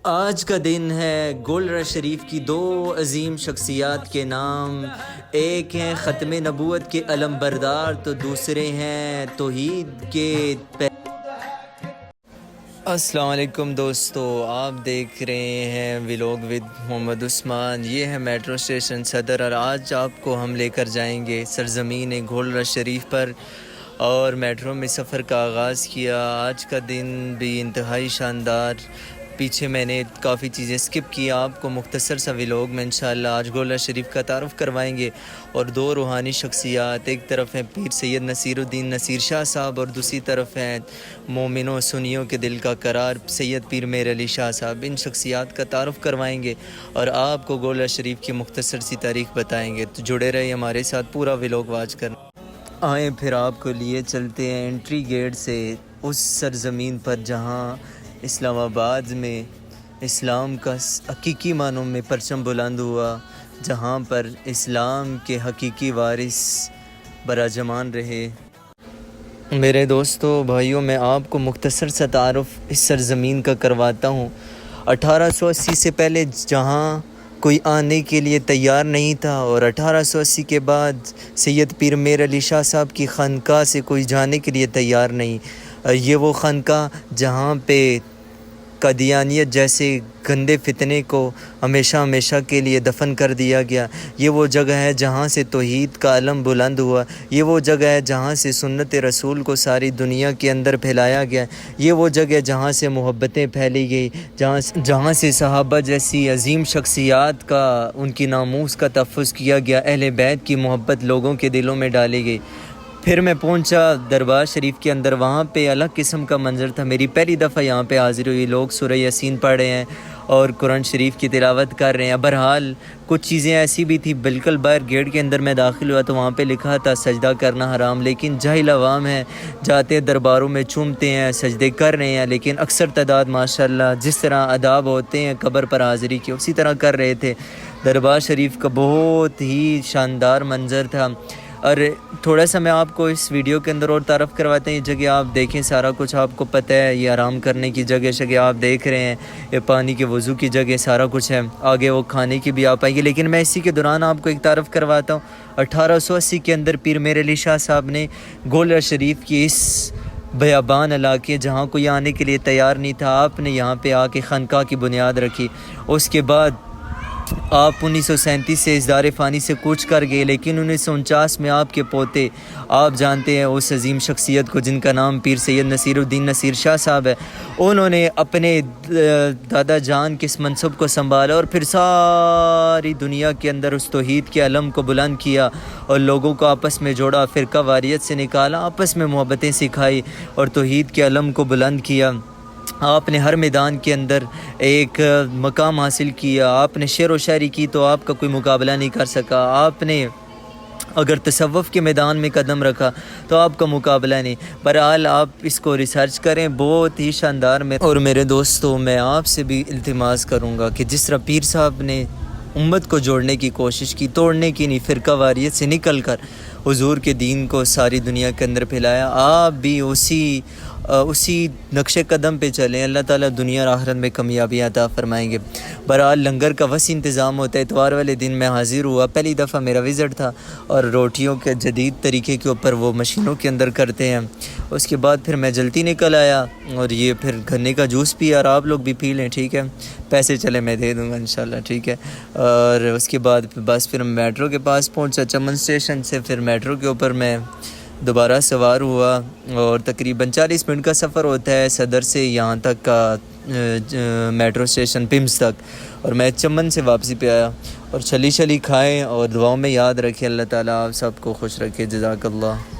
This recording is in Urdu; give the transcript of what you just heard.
آج کا دن ہے گولڈ رش شریف کی دو عظیم شخصیات کے نام، ایک ہیں ختم نبوت کے علم بردار تو دوسرے ہیں توحید کے السلام علیکم دوستو، آپ دیکھ رہے ہیں ولاگ ود محمد عثمان۔ یہ ہے میٹرو اسٹیشن صدر اور آج آپ کو ہم لے کر جائیں گے سرزمین گولڈ رش شریف پر اور میٹرو میں سفر کا آغاز کیا۔ آج کا دن بھی انتہائی شاندار، پیچھے میں نے کافی چیزیں سکپ کی، آپ کو مختصر سا ولاگ میں انشاءاللہ آج گولڈ رش شریف کا تعارف کروائیں گے اور دو روحانی شخصیات، ایک طرف ہیں پیر سید نصیر الدین نصیر شاہ صاحب اور دوسری طرف ہیں مومنوں سنیوں کے دل کا قرار سید پیر میر علی شاہ صاحب۔ ان شخصیات کا تعارف کروائیں گے اور آپ کو گولڈ رش شریف کی مختصر سی تاریخ بتائیں گے، تو جڑے رہے ہمارے ساتھ، پورا ولاگ واچ کرنا۔ آئیں پھر آپ کو لیے چلتے ہیں انٹری گیٹ سے اس سرزمین پر جہاں اسلام آباد میں اسلام کا حقیقی معنوں میں پرچم بلند ہوا، جہاں پر اسلام کے حقیقی وارث براجمان رہے۔ میرے دوستو بھائیوں، میں آپ کو مختصر سا تعارف اس سرزمین کا کرواتا ہوں۔ 1880 سے پہلے جہاں کوئی آنے کے لیے تیار نہیں تھا اور 1880 کے بعد سید پیر میر علی شاہ صاحب کی خانقاہ سے کوئی جانے کے لیے تیار نہیں۔ یہ وہ خانقاہ جہاں پہ قادیانیت جیسے گندے فتنے کو ہمیشہ کے لیے دفن کر دیا گیا۔ یہ وہ جگہ ہے جہاں سے توحید کا علم بلند ہوا۔ یہ وہ جگہ ہے جہاں سے سنت رسول کو ساری دنیا کے اندر پھیلایا گیا۔ یہ وہ جگہ جہاں سے محبتیں پھیلی گئی، جہاں سے صحابہ جیسی عظیم شخصیات کا، ان کی ناموس کا تحفظ کیا گیا، اہل بیت کی محبت لوگوں کے دلوں میں ڈالی گئی۔ پھر میں پہنچا دربار شریف کے اندر، وہاں پہ الگ قسم کا منظر تھا۔ میری پہلی دفعہ یہاں پہ حاضر ہوئی، لوگ سورہ یاسین پڑھ رہے ہیں اور قرآن شریف کی تلاوت کر رہے ہیں۔ بہرحال کچھ چیزیں ایسی بھی تھی، بالکل باہر گیٹ کے اندر میں داخل ہوا تو وہاں پہ لکھا تھا سجدہ کرنا حرام، لیکن جاہل عوام ہیں، جاتے ہیں درباروں میں چومتے ہیں، سجدے کر رہے ہیں، لیکن اکثر تعداد ماشاءاللہ جس طرح آداب ہوتے ہیں قبر پر حاضری کے اسی طرح کر رہے تھے۔ دربار شریف کا بہت ہی شاندار منظر تھا۔ اور تھوڑا سا میں آپ کو اس ویڈیو کے اندر اور تعارف کرواتے ہیں۔ یہ جگہ آپ دیکھیں، سارا کچھ آپ کو پتہ ہے، یہ آرام کرنے کی جگہ آپ دیکھ رہے ہیں، یہ پانی کے وضو کی جگہ، سارا کچھ ہے۔ آگے وہ کھانے کی بھی آپ آئیں گے، لیکن میں اسی کے دوران آپ کو ایک تعارف کرواتا ہوں۔ 1880 کے اندر پیر میر علی شاہ صاحب نے گولڈ رش شریف کی اس بیابان علاقے جہاں کوئی آنے کے لیے تیار نہیں تھا، آپ نے یہاں پہ آ کے خانقاہ کی بنیاد رکھی۔ اس کے بعد آپ 1937 سے اس دار فانی سے کوچ کر گئے، لیکن 1949 میں آپ کے پوتے، آپ جانتے ہیں اس عظیم شخصیت کو جن کا نام پیر سید نصیر الدین نصیر شاہ صاحب ہے، انہوں نے اپنے دادا جان کے اس منصب کو سنبھالا اور پھر ساری دنیا کے اندر اس توحید کے علم کو بلند کیا اور لوگوں کو آپس میں جوڑا، فرقہ واریت سے نکالا، آپس میں محبتیں سکھائی اور توحید کے علم کو بلند کیا۔ آپ نے ہر میدان کے اندر ایک مقام حاصل کیا، آپ نے شعر و شاعری کی تو آپ کا کوئی مقابلہ نہیں کر سکا، آپ نے اگر تصوف کے میدان میں قدم رکھا تو آپ کا مقابلہ نہیں۔ بہرحال آپ اس کو ریسرچ کریں، بہت ہی شاندار۔ اور میرے دوستوں، میں آپ سے بھی التماس کروں گا کہ جس طرح پیر صاحب نے امت کو جوڑنے کی کوشش کی، توڑنے کی نہیں، فرقہ واریت سے نکل کر حضور کے دین کو ساری دنیا کے اندر پھیلایا، آپ بھی اسی نقش قدم پہ چلیں، اللہ تعالیٰ دنیا اور آخرت میں کامیابی عطا فرمائیں گے۔ بہرحال لنگر کا وسیع انتظام ہوتا ہے، اتوار والے دن میں حاضر ہوا، پہلی دفعہ میرا وزٹ تھا اور روٹیوں کے جدید طریقے کے اوپر وہ مشینوں کے اندر کرتے ہیں۔ اس کے بعد پھر میں جلدی نکل آیا اور یہ پھر گنے کا جوس پیا، اور آپ لوگ بھی پی لیں، ٹھیک ہے؟ پیسے چلے میں دے دوں گا انشاءاللہ، ٹھیک ہے؟ اور اس کے بعد بس پھر میٹرو کے پاس پہنچا، چمن اسٹیشن سے پھر میٹرو کے اوپر میں دوبارہ سوار ہوا اور تقریباً 40 منٹ کا سفر ہوتا ہے صدر سے یہاں تک کا، میٹرو اسٹیشن پمس تک، اور میں چمن سے واپسی پہ آیا۔ اور چھلی کھائیں اور دعاؤں میں یاد رکھیں، اللہ تعالیٰ آپ سب کو خوش رکھے، جزاک اللہ۔